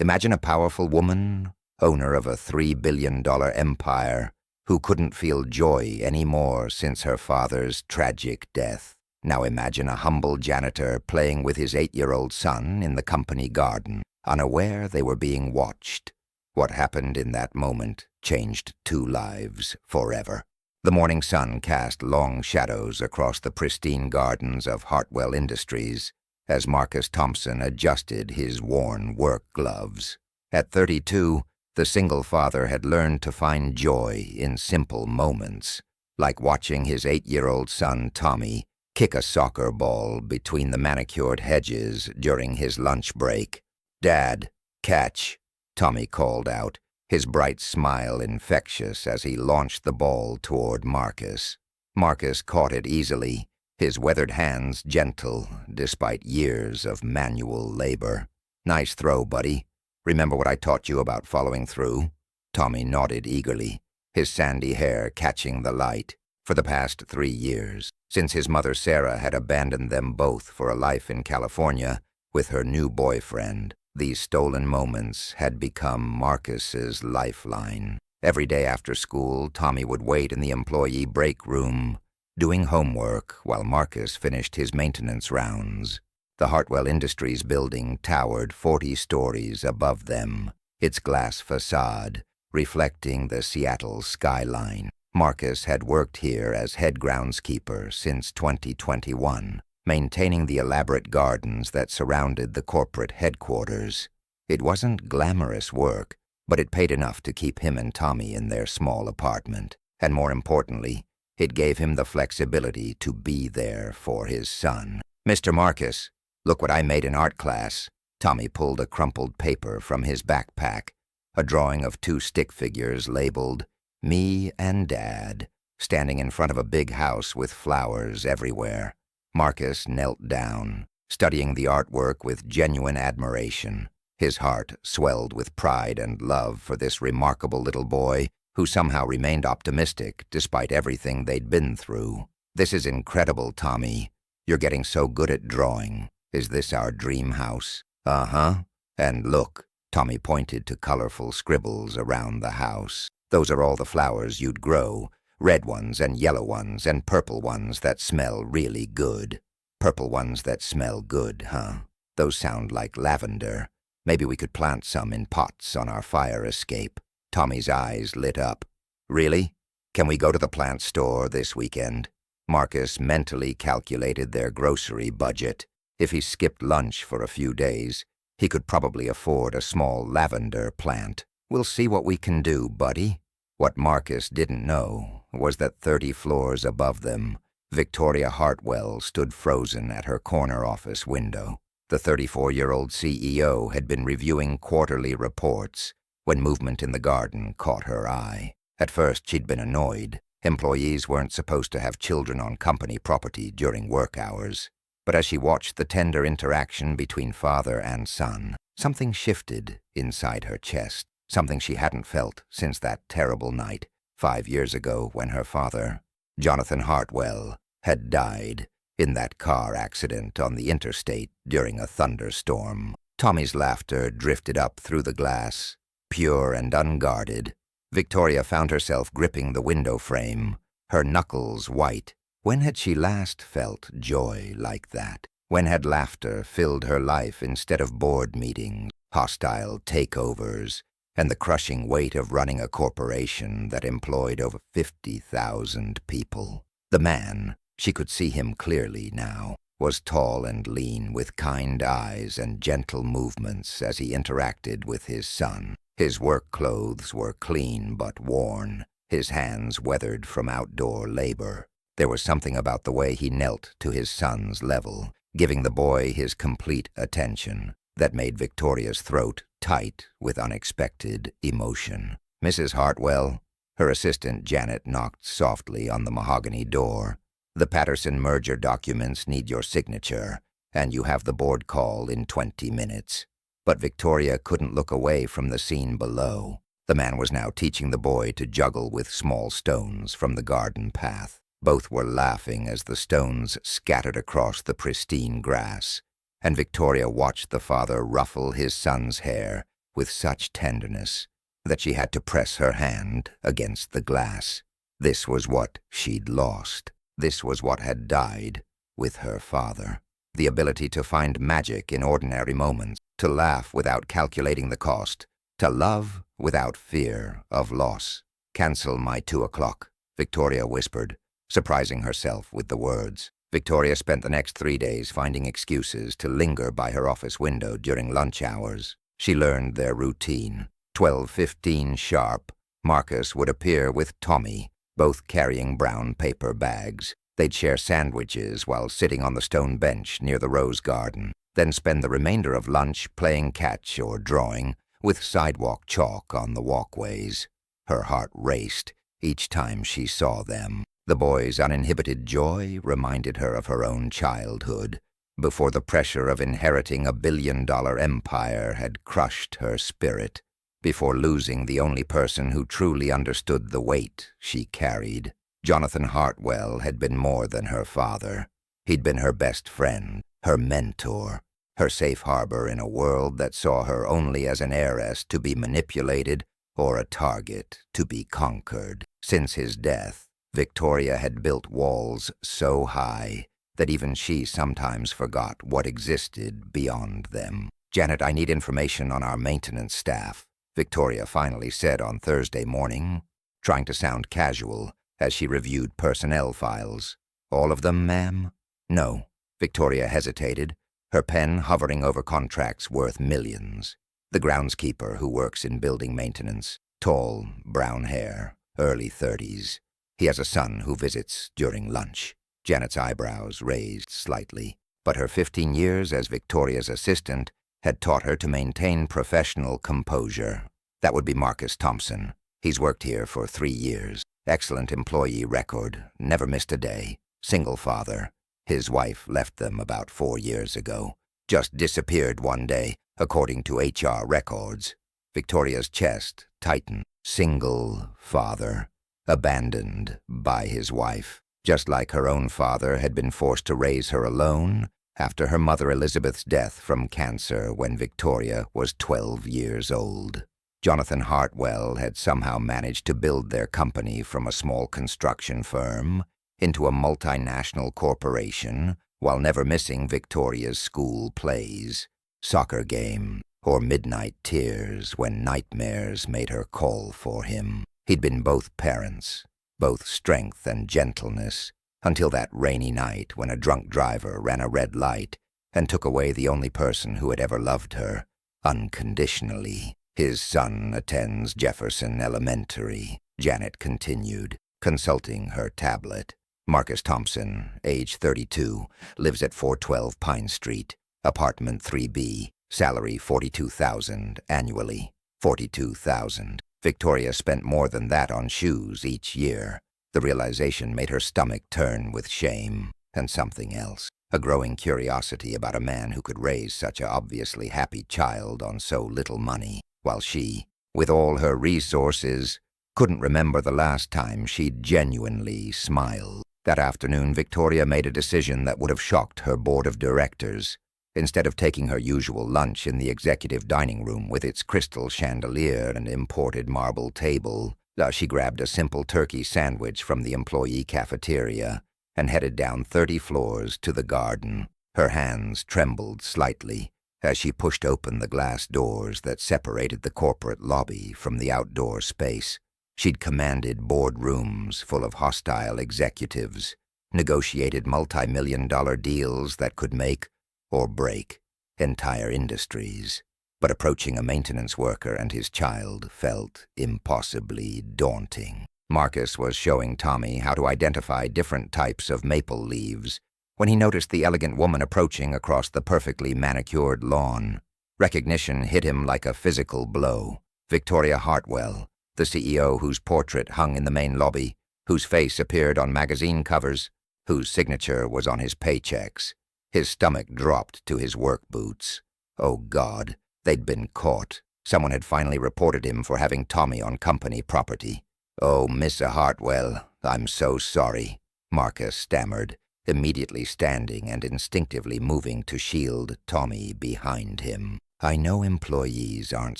Imagine a powerful woman, owner of a $3 billion empire, who couldn't feel joy anymore since her father's tragic death. Now imagine a humble janitor playing with his 8-year-old son in the company garden, unaware they were being watched. What happened in that moment changed 2 lives forever. The morning sun cast long shadows across the pristine gardens of Hartwell Industries as Marcus Thompson adjusted his worn work gloves. At 32, the single father had learned to find joy in simple moments, like watching his 8-year-old son Tommy kick a soccer ball between the manicured hedges during his lunch break. "Dad, catch," Tommy called out, his bright smile infectious as he launched the ball toward Marcus. Marcus caught it easily, his weathered hands gentle despite years of manual labor. "Nice throw, buddy. Remember what I taught you about following through?" Tommy nodded eagerly, his sandy hair catching the light. For the past 3 years, since his mother Sarah had abandoned them both for a life in California with her new boyfriend, these stolen moments had become Marcus's lifeline. Every day after school, Tommy would wait in the employee break room, doing homework while Marcus finished his maintenance rounds. The Hartwell Industries building towered 40 stories above them, its glass facade reflecting the Seattle skyline. Marcus had worked here as head groundskeeper since 2021, maintaining the elaborate gardens that surrounded the corporate headquarters. It wasn't glamorous work, but it paid enough to keep him and Tommy in their small apartment. And more importantly, it gave him the flexibility to be there for his son. "Mr. Marcus, look what I made in art class." Tommy pulled a crumpled paper from his backpack, a drawing of 2 stick figures labeled "Me and Dad," standing in front of a big house with flowers everywhere. Marcus knelt down, studying the artwork with genuine admiration. His heart swelled with pride and love for this remarkable little boy who somehow remained optimistic despite everything they'd been through. "This is incredible, Tommy. You're getting so good at drawing. Is this our dream house?" "Uh-huh. And look," Tommy pointed to colorful scribbles around the house. "Those are all the flowers you'd grow. Red ones and yellow ones and purple ones that smell really good." "Purple ones that smell good, huh? Those sound like lavender. Maybe we could plant some in pots on our fire escape." Tommy's eyes lit up. "Really? Can we go to the plant store this weekend?" Marcus mentally calculated their grocery budget. If he skipped lunch for a few days, he could probably afford a small lavender plant. "We'll see what we can do, buddy." What Marcus didn't know was that 30 floors above them, Victoria Hartwell stood frozen at her corner office window. The 34-year-old CEO had been reviewing quarterly reports when movement in the garden caught her eye. At first, she'd been annoyed. Employees weren't supposed to have children on company property during work hours. But as she watched the tender interaction between father and son, something shifted inside her chest. Something she hadn't felt since that terrible night 5 years ago when her father, Jonathan Hartwell, had died in that car accident on the interstate during a thunderstorm. Tommy's laughter drifted up through the glass, pure and unguarded. Victoria found herself gripping the window frame, her knuckles white. When had she last felt joy like that? When had laughter filled her life instead of board meetings, hostile takeovers, and the crushing weight of running a corporation that employed over 50,000 people? The man, she could see him clearly now, was tall and lean with kind eyes and gentle movements as he interacted with his son. His work clothes were clean but worn, his hands weathered from outdoor labor. There was something about the way he knelt to his son's level, giving the boy his complete attention, that made Victoria's throat tight with unexpected emotion. "Mrs. Hartwell," her assistant Janet knocked softly on the mahogany door. "The Patterson merger documents need your signature, and you have the board call in 20 minutes. But Victoria couldn't look away from the scene below. The man was now teaching the boy to juggle with small stones from the garden path. Both were laughing as the stones scattered across the pristine grass, and Victoria watched the father ruffle his son's hair with such tenderness that she had to press her hand against the glass. This was what she'd lost. This was what had died with her father. The ability to find magic in ordinary moments, to laugh without calculating the cost, to love without fear of loss. "Cancel my 2 o'clock," Victoria whispered, surprising herself with the words. Victoria spent the next 3 days finding excuses to linger by her office window during lunch hours. She learned their routine. 12:15 sharp, Marcus would appear with Tommy, both carrying brown paper bags. They'd share sandwiches while sitting on the stone bench near the rose garden, then spend the remainder of lunch playing catch or drawing with sidewalk chalk on the walkways. Her heart raced each time she saw them. The boys' uninhibited joy reminded her of her own childhood, before the pressure of inheriting a billion-dollar empire had crushed her spirit, before losing the only person who truly understood the weight she carried. Jonathan Hartwell had been more than her father. He'd been her best friend, her mentor, her safe harbor in a world that saw her only as an heiress to be manipulated or a target to be conquered. Since his death, Victoria had built walls so high that even she sometimes forgot what existed beyond them. "Janet, I need information on our maintenance staff," Victoria finally said on Thursday morning, trying to sound casual as she reviewed personnel files. "All of them, ma'am?" "No." Victoria hesitated, her pen hovering over contracts worth millions. "The groundskeeper who works in building maintenance, tall, brown hair, early 30s. He has a son who visits during lunch." Janet's eyebrows raised slightly, but her 15 years as Victoria's assistant had taught her to maintain professional composure. "That would be Marcus Thompson. He's worked here for 3 years. Excellent employee record, never missed a day. Single father. His wife left them about 4 years ago. Just disappeared one day, according to HR records." Victoria's chest tightened. Single father. Abandoned by his wife, just like her own father had been forced to raise her alone after her mother Elizabeth's death from cancer when Victoria was 12 years old. Jonathan Hartwell had somehow managed to build their company from a small construction firm into a multinational corporation while never missing Victoria's school plays, soccer game, or midnight tears when nightmares made her call for him. He'd been both parents, both strength and gentleness, until that rainy night when a drunk driver ran a red light and took away the only person who had ever loved her, unconditionally. "His son attends Jefferson Elementary," Janet continued, consulting her tablet. "Marcus Thompson, age 32, lives at 412 Pine Street, apartment 3B, salary $42,000 annually. $42,000. Victoria spent more than that on shoes each year. The realization made her stomach turn with shame and something else, a growing curiosity about a man who could raise such an obviously happy child on so little money, while she, with all her resources, couldn't remember the last time she'd genuinely smiled. That afternoon, Victoria made a decision that would have shocked her board of directors. Instead of taking her usual lunch in the executive dining room with its crystal chandelier and imported marble table, she grabbed a simple turkey sandwich from the employee cafeteria and headed down 30 floors to the garden. Her hands trembled slightly as she pushed open the glass doors that separated the corporate lobby from the outdoor space. She'd commanded boardrooms full of hostile executives, negotiated multi-million-dollar deals that could make or break entire industries. But approaching a maintenance worker and his child felt impossibly daunting. Marcus was showing Tommy how to identify different types of maple leaves when he noticed the elegant woman approaching across the perfectly manicured lawn. Recognition hit him like a physical blow. Victoria Hartwell, the CEO whose portrait hung in the main lobby, whose face appeared on magazine covers, whose signature was on his paychecks. His stomach dropped to his work boots. Oh God, they'd been caught. Someone had finally reported him for having Tommy on company property. "Oh, Mr. Hartwell, I'm so sorry," Marcus stammered, immediately standing and instinctively moving to shield Tommy behind him. I know employees aren't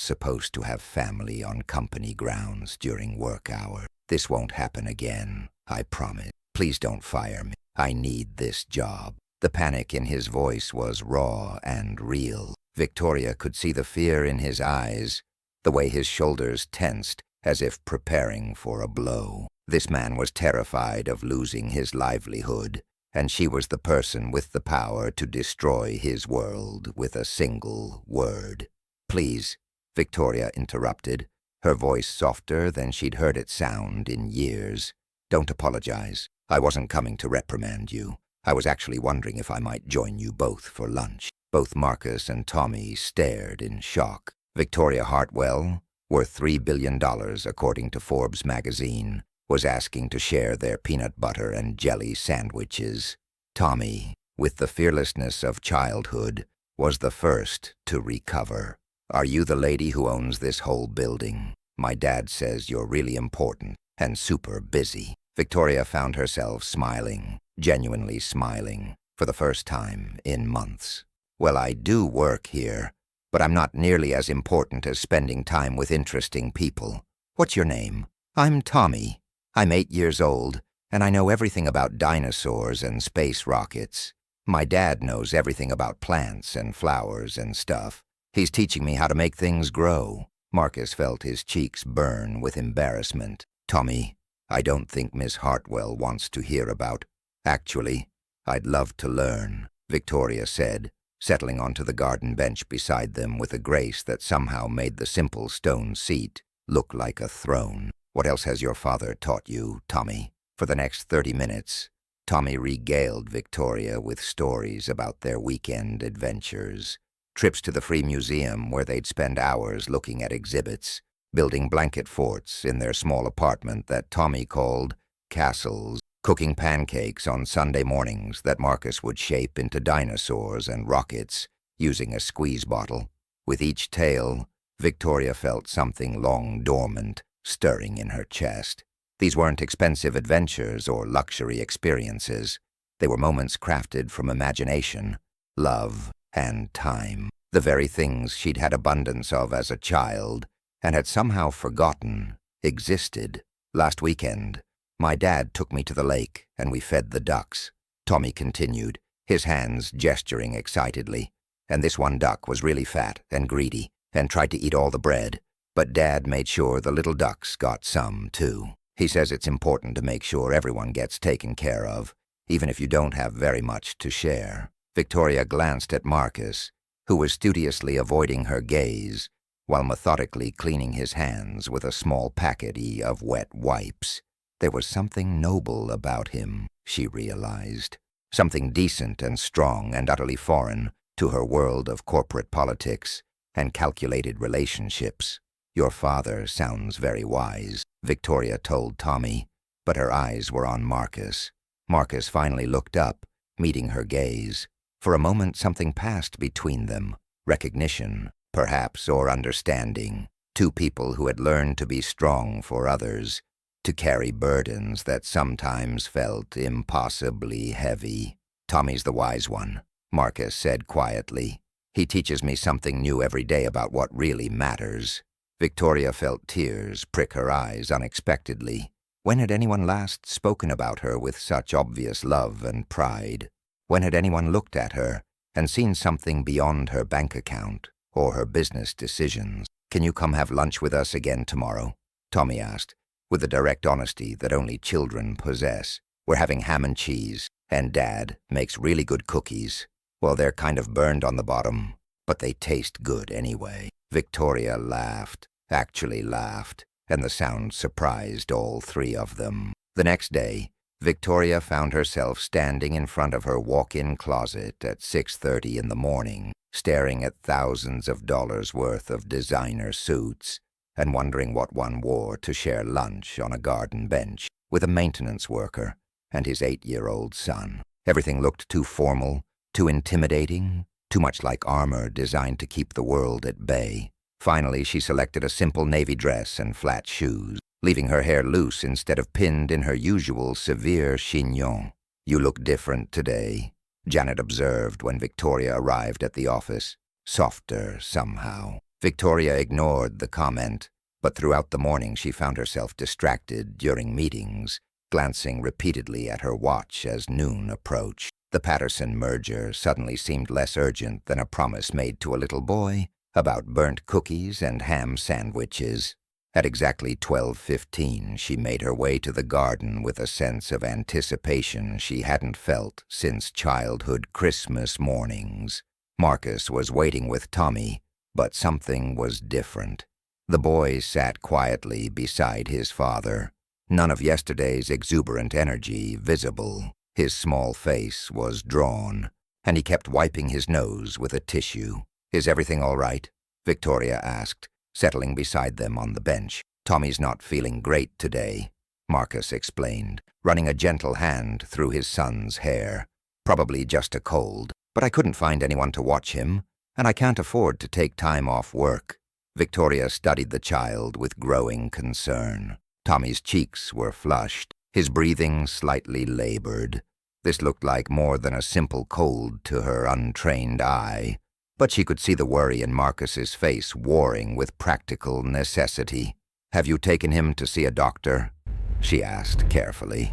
supposed to have family on company grounds during work hours. This won't happen again, I promise. Please don't fire me. I need this job." The panic in his voice was raw and real. Victoria could see the fear in his eyes, the way his shoulders tensed as if preparing for a blow. This man was terrified of losing his livelihood, and she was the person with the power to destroy his world with a single word. "Please," Victoria interrupted, her voice softer than she'd heard it sound in years. "Don't apologize. I wasn't coming to reprimand you. I was actually wondering if I might join you both for lunch." Both Marcus and Tommy stared in shock. Victoria Hartwell, worth $3 billion according to Forbes magazine, was asking to share their peanut butter and jelly sandwiches. Tommy, with the fearlessness of childhood, was the first to recover. "Are you the lady who owns this whole building? My dad says you're really important and super busy." Victoria found herself smiling, genuinely smiling, for the first time in months. "Well, I do work here, but I'm not nearly as important as spending time with interesting people. What's your name?" "I'm Tommy. I'm 8 years old, and I know everything about dinosaurs and space rockets. My dad knows everything about plants and flowers and stuff. He's teaching me how to make things grow." Marcus felt his cheeks burn with embarrassment. "Tommy, I don't think Miss Hartwell wants to hear about—" "Actually, I'd love to learn," Victoria said, settling onto the garden bench beside them with a grace that somehow made the simple stone seat look like a throne. "What else has your father taught you, Tommy?" For the next 30 minutes, Tommy regaled Victoria with stories about their weekend adventures. Trips to the Free Museum where they'd spend hours looking at exhibits, building blanket forts in their small apartment that Tommy called castles, cooking pancakes on Sunday mornings that Marcus would shape into dinosaurs and rockets using a squeeze bottle. With each tale, Victoria felt something long dormant stirring in her chest. These weren't expensive adventures or luxury experiences. They were moments crafted from imagination, love, and time. The very things she'd had abundance of as a child and had somehow forgotten existed. "Last weekend, my dad took me to the lake and we fed the ducks," Tommy continued, his hands gesturing excitedly. "And this one duck was really fat and greedy and tried to eat all the bread, but Dad made sure the little ducks got some too. He says it's important to make sure everyone gets taken care of, even if you don't have very much to share." Victoria glanced at Marcus, who was studiously avoiding her gaze while methodically cleaning his hands with a small packet of wet wipes. There was something noble about him, she realized. Something decent and strong and utterly foreign to her world of corporate politics and calculated relationships. "Your father sounds very wise," Victoria told Tommy, but her eyes were on Marcus. Marcus finally looked up, meeting her gaze. For a moment something passed between them. Recognition, perhaps, or understanding. Two people who had learned to be strong for others, to carry burdens that sometimes felt impossibly heavy. "Tommy's the wise one," Marcus said quietly. "He teaches me something new every day about what really matters." Victoria felt tears prick her eyes unexpectedly. When had anyone last spoken about her with such obvious love and pride? When had anyone looked at her and seen something beyond her bank account or her business decisions? "Can you come have lunch with us again tomorrow?" Tommy asked, with the direct honesty that only children possess. "We're having ham and cheese, and Dad makes really good cookies. Well, they're kind of burned on the bottom, but they taste good anyway." Victoria laughed, actually laughed, and the sound surprised all three of them. The next day, Victoria found herself standing in front of her walk-in closet at 6:30 in the morning, staring at thousands of dollars worth of designer suits and wondering what one wore to share lunch on a garden bench with a maintenance worker and his 8-year-old son. Everything looked too formal, too intimidating, too much like armor designed to keep the world at bay. Finally, she selected a simple navy dress and flat shoes, leaving her hair loose instead of pinned in her usual severe chignon. "You look different today," Janet observed when Victoria arrived at the office. softer somehow. Victoria ignored the comment, but throughout the morning she found herself distracted during meetings, glancing repeatedly at her watch as noon approached. The Patterson merger suddenly seemed less urgent than a promise made to a little boy about burnt cookies and ham sandwiches. At exactly 12:15, she made her way to the garden with a sense of anticipation she hadn't felt since childhood Christmas mornings. Marcus was waiting with Tommy, but something was different. The boy sat quietly beside his father, none of yesterday's exuberant energy visible. His small face was drawn, and he kept wiping his nose with a tissue. "Is everything all right?" Victoria asked, settling beside them on the bench. "Tommy's not feeling great today," Marcus explained, running a gentle hand through his son's hair. "Probably just a cold, but I couldn't find anyone to watch him, and I can't afford to take time off work." Victoria studied the child with growing concern. Tommy's cheeks were flushed, his breathing slightly labored. This looked like more than a simple cold to her untrained eye, but she could see the worry in Marcus's face warring with practical necessity. "Have you taken him to see a doctor?" she asked carefully.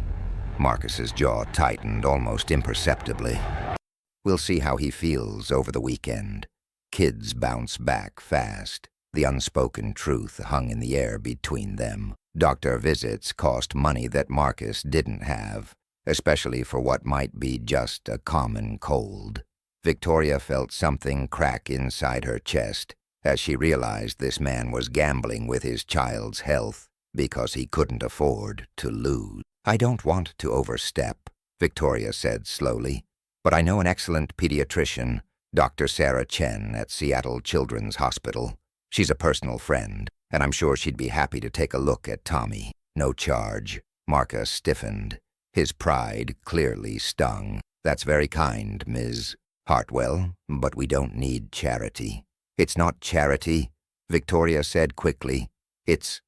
Marcus's jaw tightened almost imperceptibly. "We'll see how he feels over the weekend." Kids bounce back fast. The unspoken truth hung in the air between them. Doctor visits cost money that Marcus didn't have, especially for what might be just a common cold. Victoria felt something crack inside her chest as she realized this man was gambling with his child's health because he couldn't afford to lose. "I don't want to overstep," Victoria said slowly, "but I know an excellent pediatrician, Dr. Sarah Chen at Seattle Children's Hospital. She's a personal friend, and I'm sure she'd be happy to take a look at Tommy. No charge." Marcus stiffened. His pride clearly stung. "That's very kind, Ms. Hartwell, but we don't need charity." "It's not charity," Victoria said quickly. It's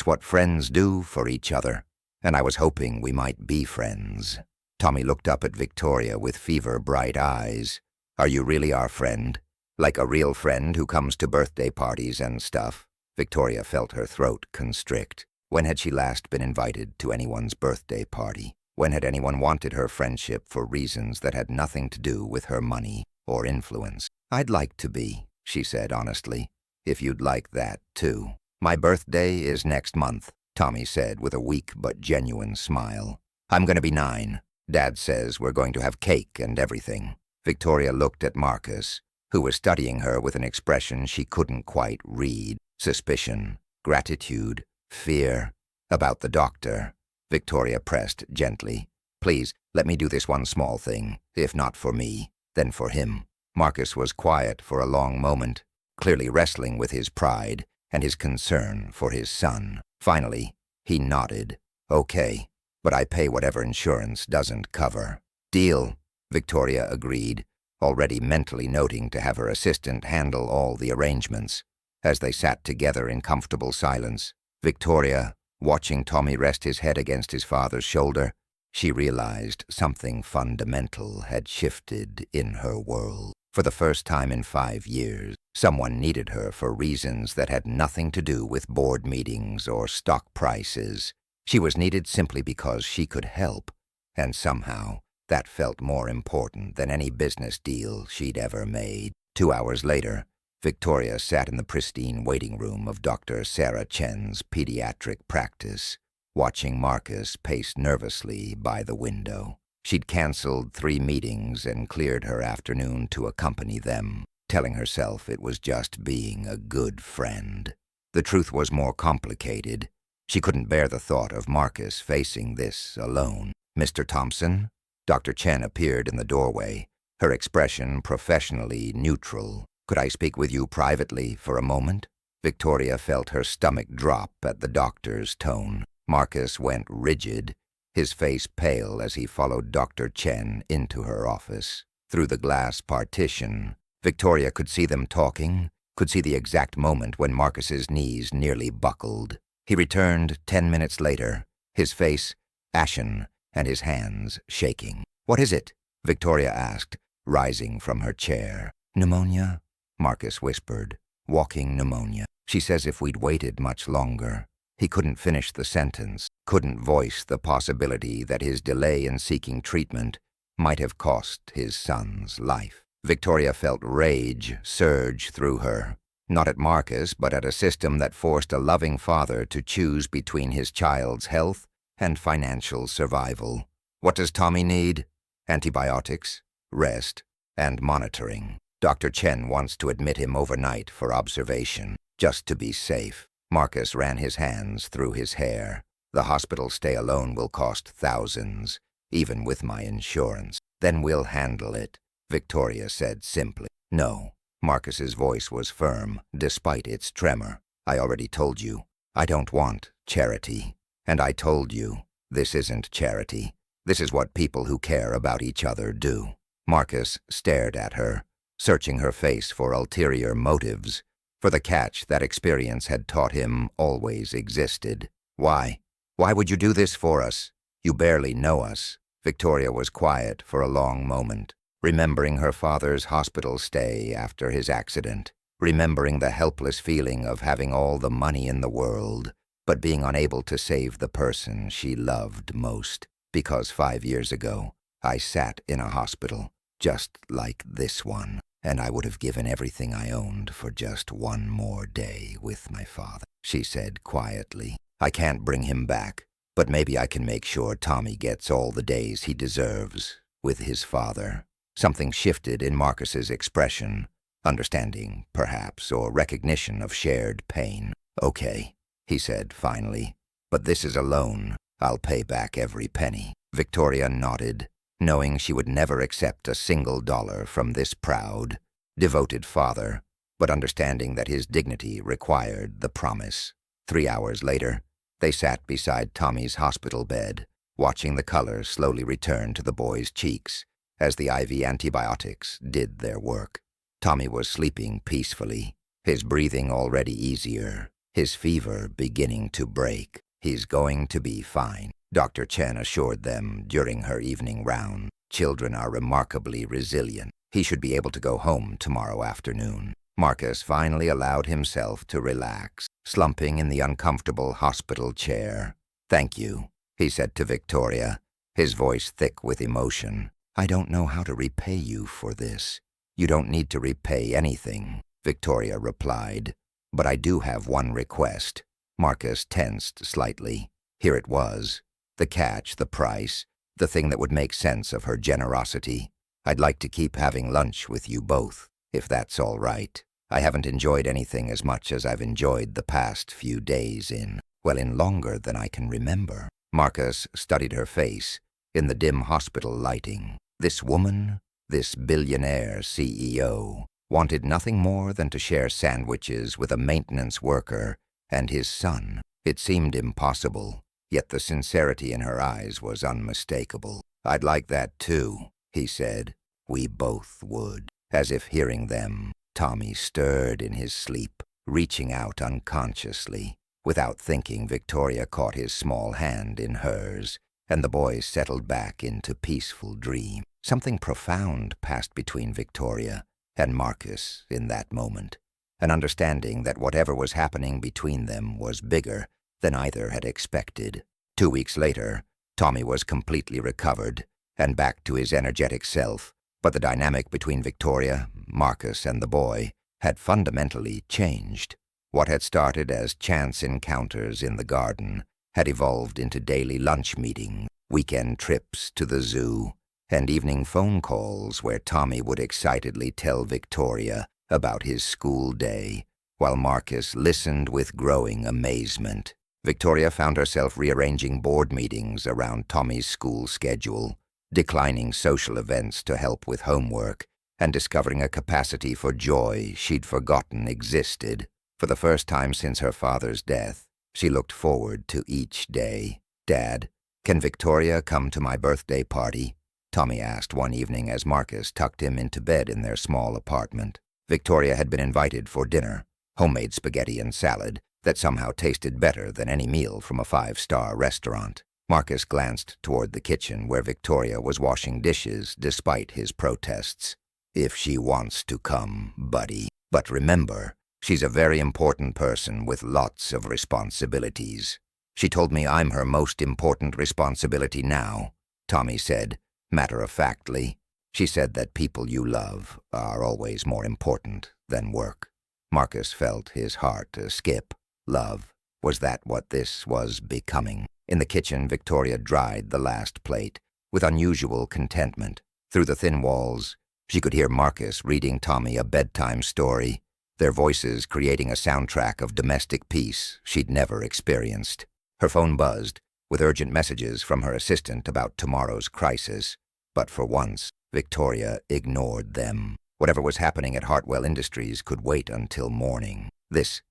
what friends do for each other, and I was hoping we might be friends." Tommy looked up at Victoria with fever-bright eyes. "Are you really our friend? Like a real friend who comes to birthday parties and stuff?" Victoria felt her throat constrict. When had she last been invited to anyone's birthday party? When had anyone wanted her friendship for reasons that had nothing to do with her money or influence? "I'd like to be," she said honestly, "if you'd like that too." "My birthday is next month," Tommy said with a weak but genuine smile. "I'm going to be 9. Dad says we're going to have cake and everything." Victoria looked at Marcus, who was studying her with an expression she couldn't quite read. Suspicion, gratitude, fear. "About the doctor," Victoria pressed gently. "Please, let me do this one small thing. If not for me, then for him." Marcus was quiet for a long moment, clearly wrestling with his pride and his concern for his son. Finally, he nodded. "Okay, but I pay whatever insurance doesn't cover." "Deal," Victoria agreed, already mentally noting to have her assistant handle all the arrangements. As they sat together in comfortable silence, Victoria, watching Tommy rest his head against his father's shoulder, she realized something fundamental had shifted in her world. For the first time in 5 years, someone needed her for reasons that had nothing to do with board meetings or stock prices. She was needed simply because she could help, and somehow that felt more important than any business deal she'd ever made. 2 hours later, Victoria sat in the pristine waiting room of Dr. Sarah Chen's pediatric practice, watching Marcus pace nervously by the window. She'd canceled 3 meetings and cleared her afternoon to accompany them, telling herself it was just being a good friend. The truth was more complicated. She couldn't bear the thought of Marcus facing this alone. "Mr. Thompson?" Dr. Chen appeared in the doorway, her expression professionally neutral. "Could I speak with you privately for a moment?" Victoria felt her stomach drop at the doctor's tone. Marcus went rigid, his face pale as he followed Dr. Chen into her office. Through the glass partition, Victoria could see them talking, could see the exact moment when Marcus's knees nearly buckled. He returned 10 minutes later, his face ashen and his hands shaking. "What is it?" Victoria asked, rising from her chair. "Pneumonia," Marcus whispered. Walking pneumonia. She says if we'd waited much longer. He couldn't finish the sentence, couldn't voice the possibility that his delay in seeking treatment might have cost his son's life. Victoria felt rage surge through her, not at Marcus, but at a system that forced a loving father to choose between his child's health and financial survival. What does Tommy need? Antibiotics, rest, and monitoring. Dr. Chen wants to admit him overnight for observation, just to be safe. Marcus ran his hands through his hair. The hospital stay alone will cost thousands, even with my insurance. Then we'll handle it, Victoria said simply. No. Marcus's voice was firm, despite its tremor. I already told you, I don't want charity. And I told you, this isn't charity. This is what people who care about each other do. Marcus stared at her, searching her face for ulterior motives, for the catch that experience had taught him always existed. Why? Why would you do this for us? You barely know us. Victoria was quiet for a long moment, remembering her father's hospital stay after his accident, remembering the helpless feeling of having all the money in the world, but being unable to save the person she loved most. Because 5 years ago, I sat in a hospital, just like this one, and I would have given everything I owned for just one more day with my father, she said quietly. I can't bring him back, but maybe I can make sure Tommy gets all the days he deserves with his father. Something shifted in Marcus's expression, understanding, perhaps, or recognition of shared pain. Okay, he said finally, but this is a loan. I'll pay back every penny. Victoria nodded, knowing she would never accept a single dollar from this proud, devoted father, but understanding that his dignity required the promise. 3 hours later, they sat beside Tommy's hospital bed, watching the color slowly return to the boy's cheeks as the IV antibiotics did their work. Tommy was sleeping peacefully, his breathing already easier, his fever beginning to break. He's going to be fine, Dr. Chen assured them during her evening round. Children are remarkably resilient. He should be able to go home tomorrow afternoon. Marcus finally allowed himself to relax, slumping in the uncomfortable hospital chair. Thank you, he said to Victoria, his voice thick with emotion. I don't know how to repay you for this. You don't need to repay anything, Victoria replied. But I do have one request. Marcus tensed slightly. Here it was. The catch, the price, the thing that would make sense of her generosity. I'd like to keep having lunch with you both, if that's all right. I haven't enjoyed anything as much as I've enjoyed the past few days in longer than I can remember. Marcus studied her face in the dim hospital lighting. This woman, this billionaire CEO, wanted nothing more than to share sandwiches with a maintenance worker and his son. It seemed impossible, yet the sincerity in her eyes was unmistakable. I'd like that too, he said. We both would. As if hearing them, Tommy stirred in his sleep, reaching out unconsciously. Without thinking, Victoria caught his small hand in hers, and the boys settled back into peaceful dream. Something profound passed between Victoria and Marcus in that moment. An understanding that whatever was happening between them was bigger than either had expected. 2 weeks later, Tommy was completely recovered and back to his energetic self, but the dynamic between Victoria, Marcus, and the boy had fundamentally changed. What had started as chance encounters in the garden had evolved into daily lunch meetings, weekend trips to the zoo, and evening phone calls where Tommy would excitedly tell Victoria about his school day, while Marcus listened with growing amazement. Victoria found herself rearranging board meetings around Tommy's school schedule, declining social events to help with homework, and discovering a capacity for joy she'd forgotten existed. For the first time since her father's death, she looked forward to each day. Dad, can Victoria come to my birthday party? Tommy asked one evening as Marcus tucked him into bed in their small apartment. Victoria had been invited for dinner, homemade spaghetti and salad that somehow tasted better than any meal from a 5-star restaurant. Marcus glanced toward the kitchen where Victoria was washing dishes despite his protests. If she wants to come, buddy. But remember, she's a very important person with lots of responsibilities. She told me I'm her most important responsibility now, Tommy said, matter-of-factly. She said that people you love are always more important than work. Marcus felt his heart skip. Love. Was that what this was becoming? In the kitchen, Victoria dried the last plate, with unusual contentment. Through the thin walls, she could hear Marcus reading Tommy a bedtime story, their voices creating a soundtrack of domestic peace she'd never experienced. Her phone buzzed, with urgent messages from her assistant about tomorrow's crisis. But for once, Victoria ignored them. Whatever was happening at Hartwell Industries could wait until morning. This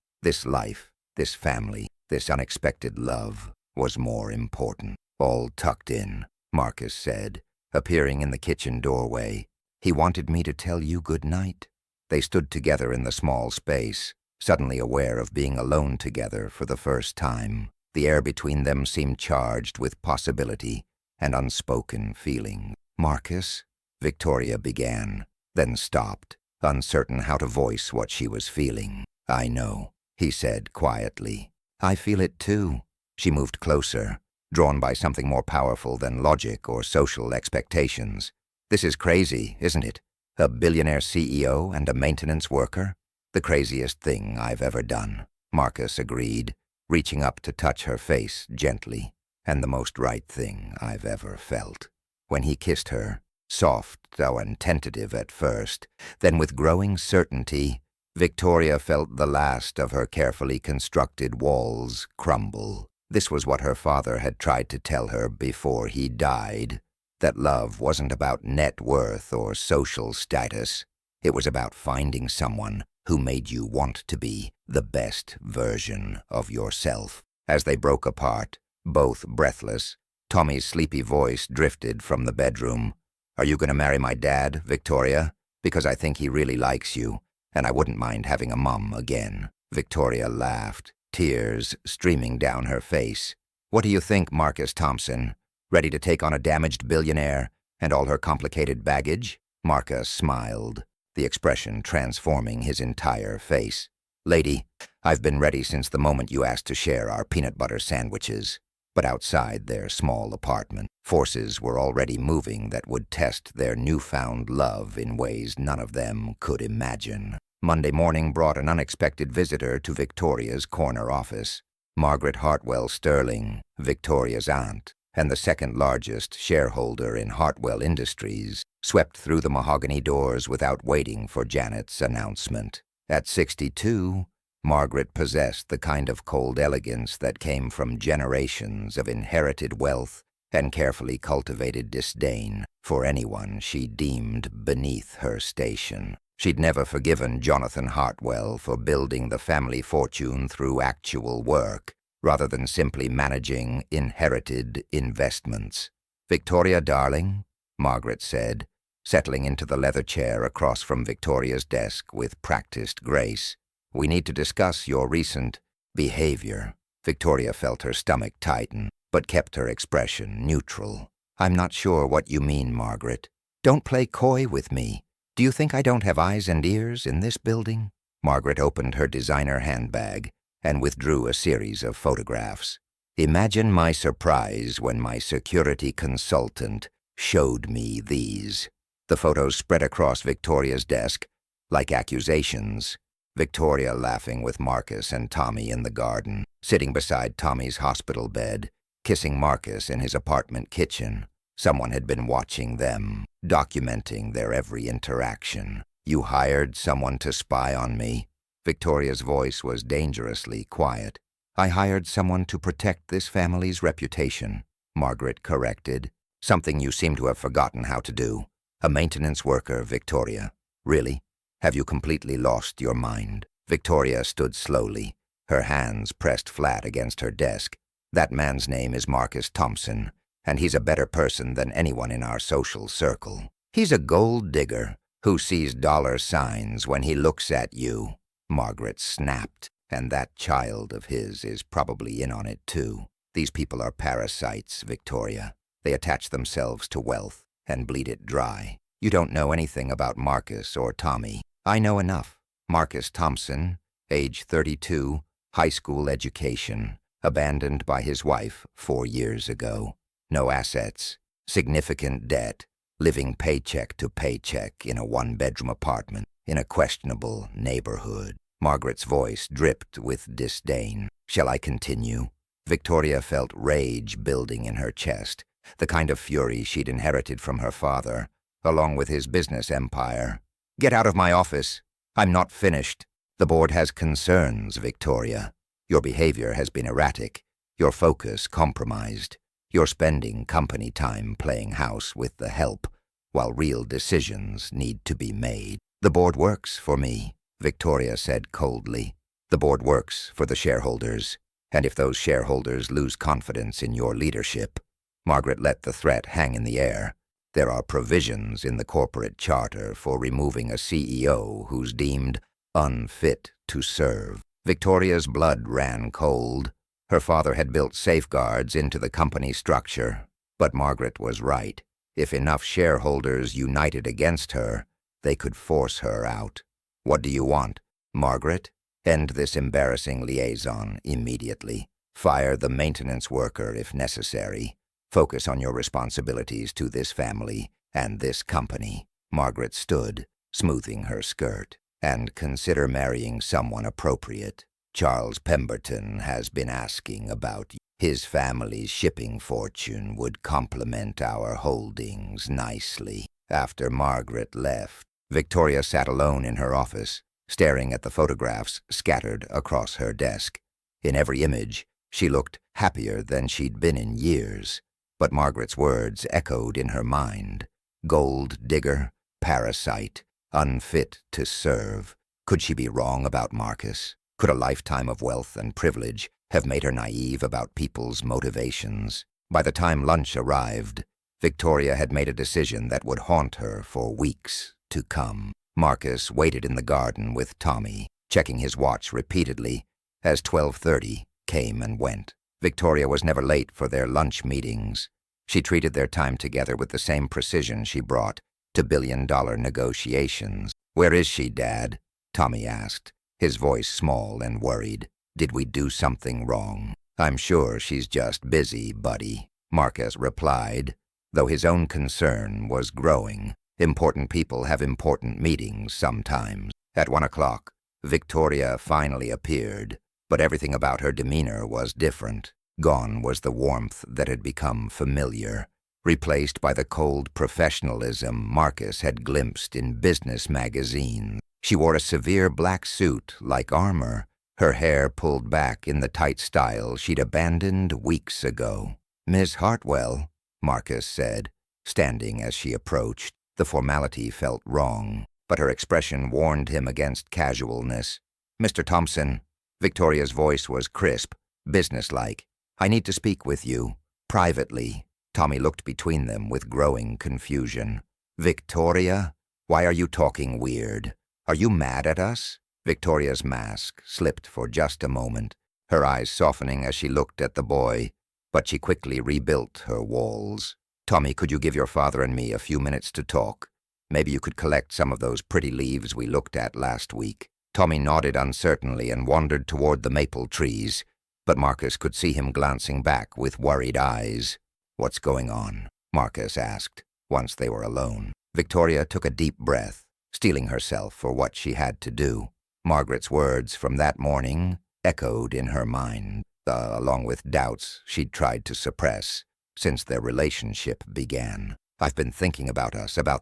life, this family, this unexpected love was more important. All tucked in, Marcus said, appearing in the kitchen doorway. He wanted me to tell you good night. They stood together in the small space, suddenly aware of being alone together for the first time. The air between them seemed charged with possibility and unspoken feeling. Marcus, Victoria began, then stopped, uncertain how to voice what she was feeling. I know, he said quietly. I feel it too. She moved closer, drawn by something more powerful than logic or social expectations. This is crazy, isn't it? A billionaire CEO and a maintenance worker? The craziest thing I've ever done, Marcus agreed, reaching up to touch her face gently, and the most right thing I've ever felt. When he kissed her, soft though and tentative at first, then with growing certainty, Victoria felt the last of her carefully constructed walls crumble. This was what her father had tried to tell her before he died, that love wasn't about net worth or social status. It was about finding someone who made you want to be the best version of yourself. As they broke apart, both breathless, Tommy's sleepy voice drifted from the bedroom. Are you going to marry my dad, Victoria? Because I think he really likes you, and I wouldn't mind having a mum again. Victoria laughed, tears streaming down her face. What do you think, Marcus Thompson? Ready to take on a damaged billionaire and all her complicated baggage? Marcus smiled, the expression transforming his entire face. Lady, I've been ready since the moment you asked to share our peanut butter sandwiches. But outside their small apartment, forces were already moving that would test their newfound love in ways none of them could imagine. Monday morning brought an unexpected visitor to Victoria's corner office. Margaret Hartwell Sterling, Victoria's aunt, and the second-largest shareholder in Hartwell Industries, swept through the mahogany doors without waiting for Janet's announcement. At 62, Margaret possessed the kind of cold elegance that came from generations of inherited wealth and carefully cultivated disdain for anyone she deemed beneath her station. She'd never forgiven Jonathan Hartwell for building the family fortune through actual work, rather than simply managing inherited investments. Victoria, darling, Margaret said, settling into the leather chair across from Victoria's desk with practiced grace. We need to discuss your recent behavior. Victoria felt her stomach tighten, but kept her expression neutral. I'm not sure what you mean, Margaret. Don't play coy with me. Do you think I don't have eyes and ears in this building? Margaret opened her designer handbag and withdrew a series of photographs. Imagine my surprise when my security consultant showed me these. The photos spread across Victoria's desk like accusations. Victoria laughing with Marcus and Tommy in the garden, sitting beside Tommy's hospital bed, kissing Marcus in his apartment kitchen. Someone had been watching them, documenting their every interaction. You hired someone to spy on me? Victoria's voice was dangerously quiet. I hired someone to protect this family's reputation, Margaret corrected. Something you seem to have forgotten how to do. A maintenance worker, Victoria. Really? Have you completely lost your mind? Victoria stood slowly, her hands pressed flat against her desk. That man's name is Marcus Thompson, and he's a better person than anyone in our social circle. He's a gold digger who sees dollar signs when he looks at you. Margaret snapped, and that child of his is probably in on it too. These people are parasites, Victoria. They attach themselves to wealth and bleed it dry. You don't know anything about Marcus or Tommy. I know enough. Marcus Thompson, age 32, high school education, abandoned by his wife 4 years ago. No assets, significant debt, living paycheck to paycheck in a one-bedroom apartment in a questionable neighborhood. Margaret's voice dripped with disdain. Shall I continue? Victoria felt rage building in her chest, the kind of fury she'd inherited from her father, along with his business empire. Get out of my office. I'm not finished. The board has concerns, Victoria. Your behavior has been erratic, your focus compromised. You're spending company time playing house with the help, while real decisions need to be made. The board works for me, Victoria said coldly. The board works for the shareholders, and if those shareholders lose confidence in your leadership— Margaret let the threat hang in the air. There are provisions in the corporate charter for removing a CEO who's deemed unfit to serve. Victoria's blood ran cold. Her father had built safeguards into the company structure, but Margaret was right. If enough shareholders united against her, they could force her out. What do you want, Margaret? End this embarrassing liaison immediately. Fire the maintenance worker if necessary. Focus on your responsibilities to this family and this company. Margaret stood, smoothing her skirt. And consider marrying someone appropriate. Charles Pemberton has been asking about you. His family's shipping fortune would complement our holdings nicely. After Margaret left, Victoria sat alone in her office, staring at the photographs scattered across her desk. In every image, she looked happier than she'd been in years. But Margaret's words echoed in her mind. Gold digger, parasite, unfit to serve. Could she be wrong about Marcus? Could a lifetime of wealth and privilege have made her naive about people's motivations? By the time lunch arrived, Victoria had made a decision that would haunt her for weeks to come. Marcus waited in the garden with Tommy, checking his watch repeatedly as 12:30 came and went. Victoria was never late for their lunch meetings. She treated their time together with the same precision she brought to billion-dollar negotiations. Where is she, Dad? Tommy asked, his voice small and worried. Did we do something wrong? I'm sure she's just busy, buddy, Marcus replied, though his own concern was growing. Important people have important meetings sometimes. At 1 o'clock, Victoria finally appeared, but everything about her demeanor was different. Gone was the warmth that had become familiar, replaced by the cold professionalism Marcus had glimpsed in business magazines. She wore a severe black suit like armor, her hair pulled back in the tight style she'd abandoned weeks ago. Miss Hartwell, Marcus said, standing as she approached. The formality felt wrong, but her expression warned him against casualness. Mr. Thompson. Victoria's voice was crisp, businesslike. I need to speak with you, privately. Tommy looked between them with growing confusion. Victoria? Why are you talking weird? Are you mad at us? Victoria's mask slipped for just a moment, her eyes softening as she looked at the boy, but she quickly rebuilt her walls. Tommy, could you give your father and me a few minutes to talk? Maybe you could collect some of those pretty leaves we looked at last week. Tommy nodded uncertainly and wandered toward the maple trees, but Marcus could see him glancing back with worried eyes. What's going on? Marcus asked, once they were alone. Victoria took a deep breath, steeling herself for what she had to do. Margaret's words from that morning echoed in her mind, along with doubts she'd tried to suppress since their relationship began. I've been thinking about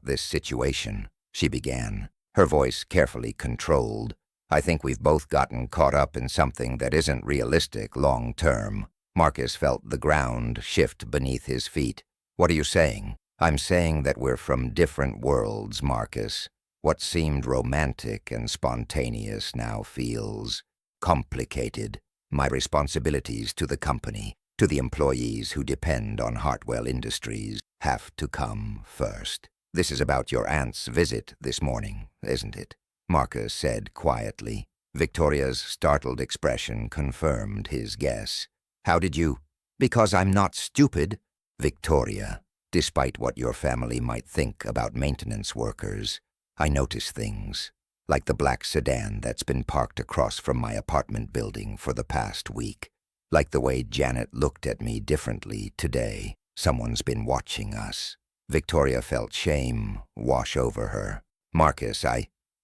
this situation, she began, her voice carefully controlled. I think we've both gotten caught up in something that isn't realistic long-term. Marcus felt the ground shift beneath his feet. What are you saying? I'm saying that we're from different worlds, Marcus. What seemed romantic and spontaneous now feels complicated. My responsibilities to the company, to the employees who depend on Hartwell Industries, have to come first. This is about your aunt's visit this morning, isn't it? Marcus said quietly. Victoria's startled expression confirmed his guess. How did you? Because I'm not stupid. Victoria, despite what your family might think about maintenance workers, I notice things. like the black sedan that's been parked across from my apartment building for the past week. Like the way Janet looked at me differently today. Someone's been watching us. Victoria felt shame wash over her. Marcus,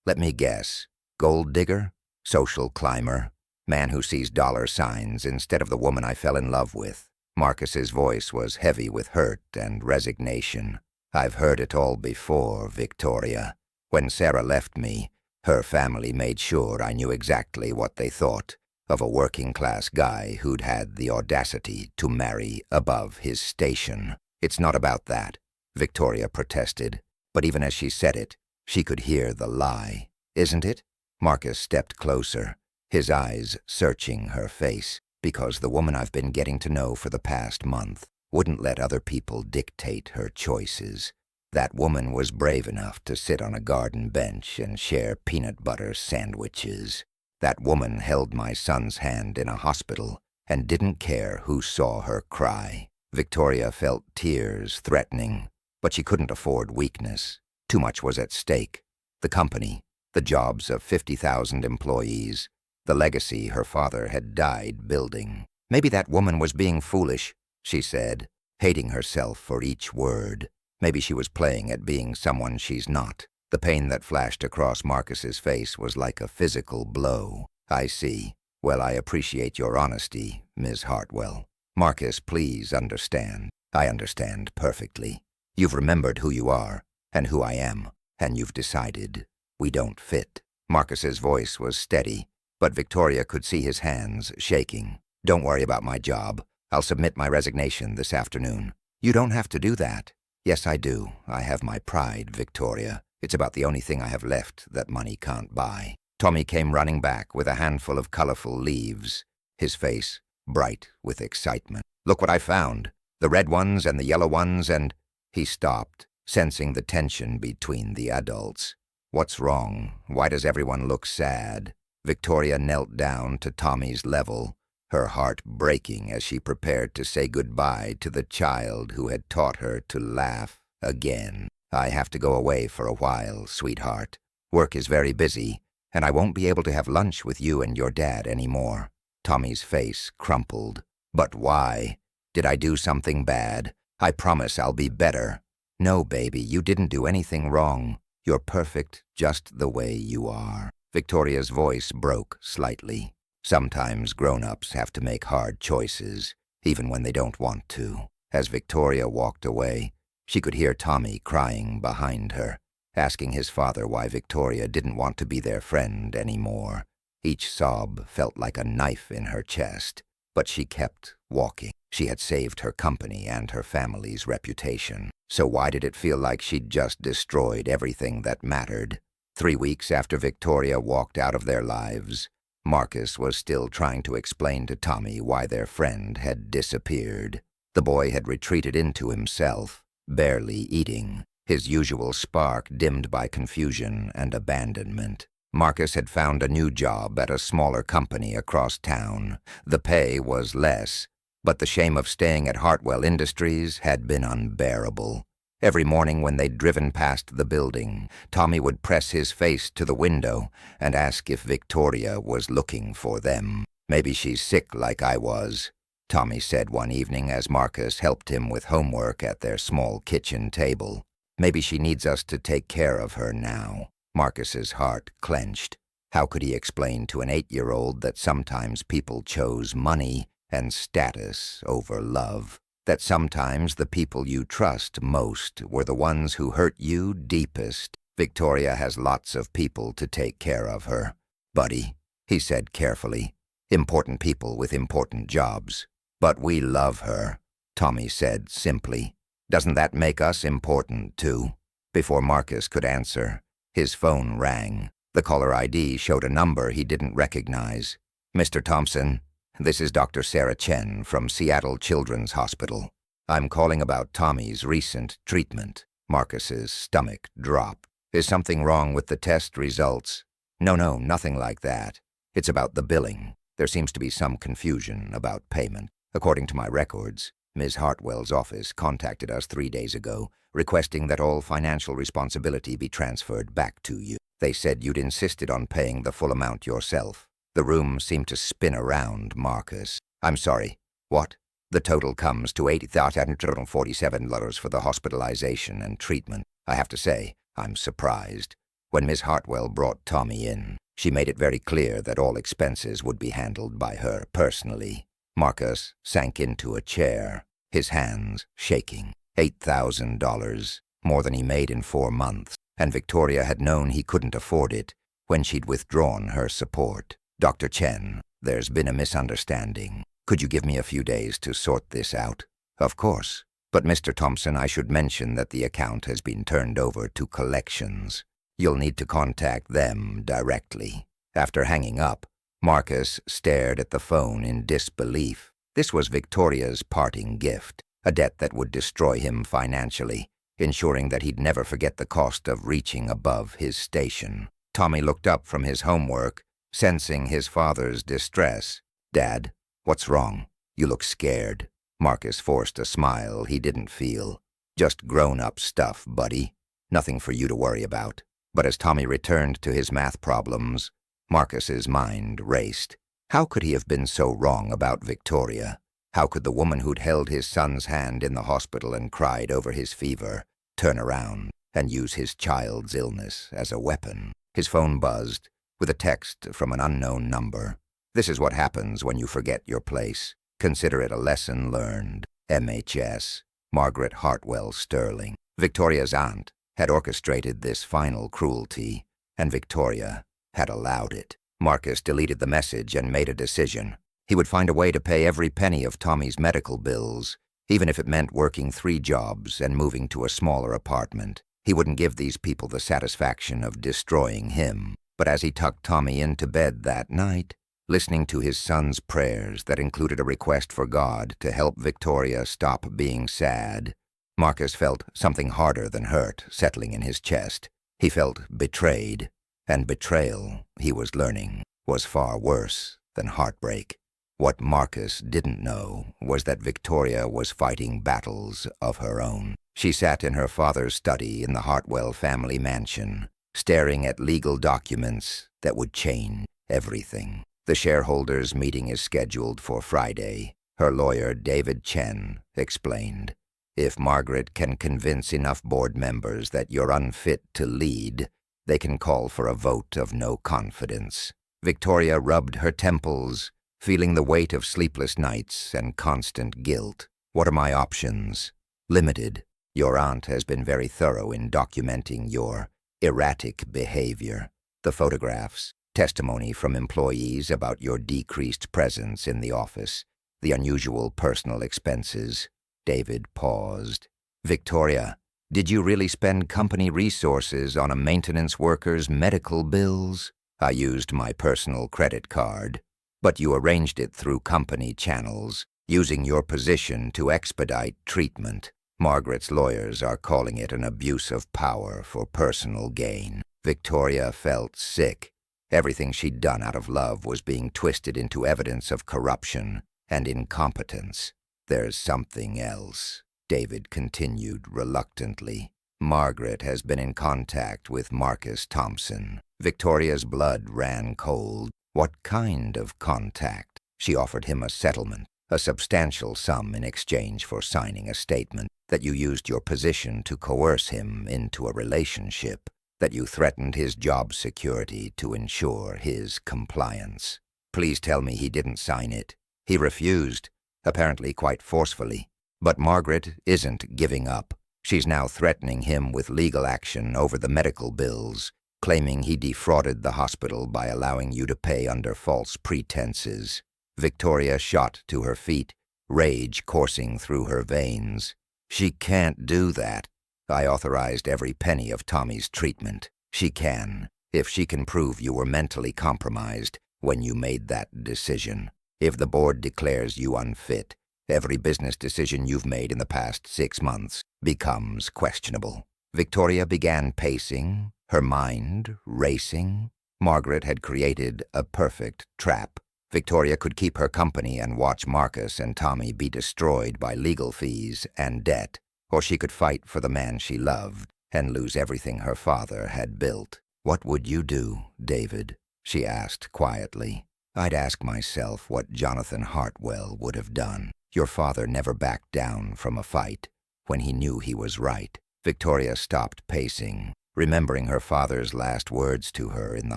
let me guess, gold digger? Social climber? Man who sees dollar signs instead of the woman I fell in love with. Marcus's voice was heavy with hurt and resignation. I've heard it all before, Victoria. When Sarah left me, her family made sure I knew exactly what they thought of a working-class guy who'd had the audacity to marry above his station. It's not about that, Victoria protested, but even as she said it, she could hear the lie. Isn't it? Marcus stepped closer, his eyes searching her face, because the woman I've been getting to know for the past month wouldn't let other people dictate her choices. That woman was brave enough to sit on a garden bench and share peanut butter sandwiches. That woman held my son's hand in a hospital and didn't care who saw her cry. Victoria felt tears threatening, but she couldn't afford weakness. Too much was at stake. The company, the jobs of 50,000 employees, the legacy her father had died building. Maybe that woman was being foolish, she said, hating herself for each word. Maybe she was playing at being someone she's not. The pain that flashed across Marcus's face was like a physical blow. I see. Well, I appreciate your honesty, Ms. Hartwell. Marcus, please understand. I understand perfectly. You've remembered who you are and who I am, and you've decided we don't fit. Marcus's voice was steady, but Victoria could see his hands shaking. Don't worry about my job. I'll submit my resignation this afternoon. You don't have to do that. Yes, I do. I have my pride, Victoria. It's about the only thing I have left that money can't buy. Tommy came running back with a handful of colorful leaves, his face bright with excitement. Look what I found. The red ones and the yellow ones and... He stopped, sensing the tension between the adults. What's wrong? Why does everyone look sad? Victoria knelt down to Tommy's level, her heart breaking as she prepared to say goodbye to the child who had taught her to laugh again. I have to go away for a while, sweetheart. Work is very busy, and I won't be able to have lunch with you and your dad anymore. Tommy's face crumpled. But why? Did I do something bad? I promise I'll be better. No, baby, you didn't do anything wrong. You're perfect just the way you are. Victoria's voice broke slightly. Sometimes grown-ups have to make hard choices, even when they don't want to. As Victoria walked away, she could hear Tommy crying behind her, asking his father why Victoria didn't want to be their friend anymore. Each sob felt like a knife in her chest, but she kept walking. She had saved her company and her family's reputation. So why did it feel like she'd just destroyed everything that mattered? 3 weeks after Victoria walked out of their lives, Marcus was still trying to explain to Tommy why their friend had disappeared. The boy had retreated into himself, barely eating, his usual spark dimmed by confusion and abandonment. Marcus had found a new job at a smaller company across town. The pay was less, but the shame of staying at Hartwell Industries had been unbearable. Every morning when they'd driven past the building, Tommy would press his face to the window and ask if Victoria was looking for them. Maybe she's sick like I was, Tommy said one evening as Marcus helped him with homework at their small kitchen table. Maybe she needs us to take care of her now. Marcus's heart clenched. How could he explain to an 8-year-old that sometimes people chose money and status over love? That sometimes the people you trust most were the ones who hurt you deepest? Victoria has lots of people to take care of her. Buddy, he said carefully, important people with important jobs. But we love her, Tommy said simply. Doesn't that make us important too? Before Marcus could answer, his phone rang. The caller ID showed a number he didn't recognize. Mr. Thompson, this is Dr. Sarah Chen from Seattle Children's Hospital. I'm calling about Tommy's recent treatment. Marcus's stomach dropped. Is something wrong with the test results? No, nothing like that. It's about the billing. There seems to be some confusion about payment. According to my records, Ms. Hartwell's office contacted us 3 days ago, requesting that all financial responsibility be transferred back to you. They said you'd insisted on paying the full amount yourself. The room seemed to spin around Marcus. I'm sorry. What? The total comes to $80,247 for the hospitalization and treatment. I have to say, I'm surprised. When Miss Hartwell brought Tommy in, she made it very clear that all expenses would be handled by her personally. Marcus sank into a chair, his hands shaking. $8,000, more than he made in 4 months, and Victoria had known he couldn't afford it when she'd withdrawn her support. Dr. Chen, there's been a misunderstanding. Could you give me a few days to sort this out? Of course. But Mr. Thompson, I should mention that the account has been turned over to collections. You'll need to contact them directly. After hanging up, Marcus stared at the phone in disbelief. This was Victoria's parting gift, a debt that would destroy him financially, ensuring that he'd never forget the cost of reaching above his station. Tommy looked up from his homework, sensing his father's distress. Dad, what's wrong? You look scared. Marcus forced a smile he didn't feel. Just grown-up stuff, buddy. Nothing for you to worry about. But as Tommy returned to his math problems, Marcus's mind raced. How could he have been so wrong about Victoria? How could the woman who'd held his son's hand in the hospital and cried over his fever turn around and use his child's illness as a weapon? His phone buzzed with a text from an unknown number. This is what happens when you forget your place. Consider it a lesson learned. MHS, Margaret Hartwell Sterling. Victoria's aunt had orchestrated this final cruelty, and Victoria had allowed it. Marcus deleted the message and made a decision. He would find a way to pay every penny of Tommy's medical bills, even if it meant working 3 jobs and moving to a smaller apartment. He wouldn't give these people the satisfaction of destroying him. But as he tucked Tommy into bed that night, listening to his son's prayers that included a request for God to help Victoria stop being sad, Marcus felt something harder than hurt settling in his chest. He felt betrayed, and betrayal, he was learning, was far worse than heartbreak. What Marcus didn't know was that Victoria was fighting battles of her own. She sat in her father's study in the Hartwell family mansion, staring at legal documents that would change everything. The shareholders' meeting is scheduled for Friday, her lawyer David Chen explained. If Margaret can convince enough board members that you're unfit to lead, they can call for a vote of no confidence. Victoria rubbed her temples, feeling the weight of sleepless nights and constant guilt. What are my options? Limited. Your aunt has been very thorough in documenting your erratic behavior. The photographs, testimony from employees about your decreased presence in the office, the unusual personal expenses. David paused. Victoria, did you really spend company resources on a maintenance worker's medical bills? I used my personal credit card, but you arranged it through company channels, using your position to expedite treatment. Margaret's lawyers are calling it an abuse of power for personal gain. Victoria felt sick. Everything she'd done out of love was being twisted into evidence of corruption and incompetence. There's something else, David continued reluctantly. Margaret has been in contact with Marcus Thompson. Victoria's blood ran cold. What kind of contact? She offered him a settlement, a substantial sum in exchange for signing a statement that you used your position to coerce him into a relationship, that you threatened his job security to ensure his compliance. Please tell me he didn't sign it. He refused, apparently quite forcefully. But Margaret isn't giving up. She's now threatening him with legal action over the medical bills, claiming he defrauded the hospital by allowing you to pay under false pretenses. Victoria shot to her feet, rage coursing through her veins. She can't do that. I authorized every penny of Tommy's treatment. She can, if she can prove you were mentally compromised when you made that decision. If the board declares you unfit, every business decision you've made in the past 6 months becomes questionable. Victoria began pacing, her mind racing. Margaret had created a perfect trap. Victoria could keep her company and watch Marcus and Tommy be destroyed by legal fees and debt, or she could fight for the man she loved and lose everything her father had built. "What would you do, David?" she asked quietly. "I'd ask myself what Jonathan Hartwell would have done. Your father never backed down from a fight when he knew he was right." Victoria stopped pacing, remembering her father's last words to her in the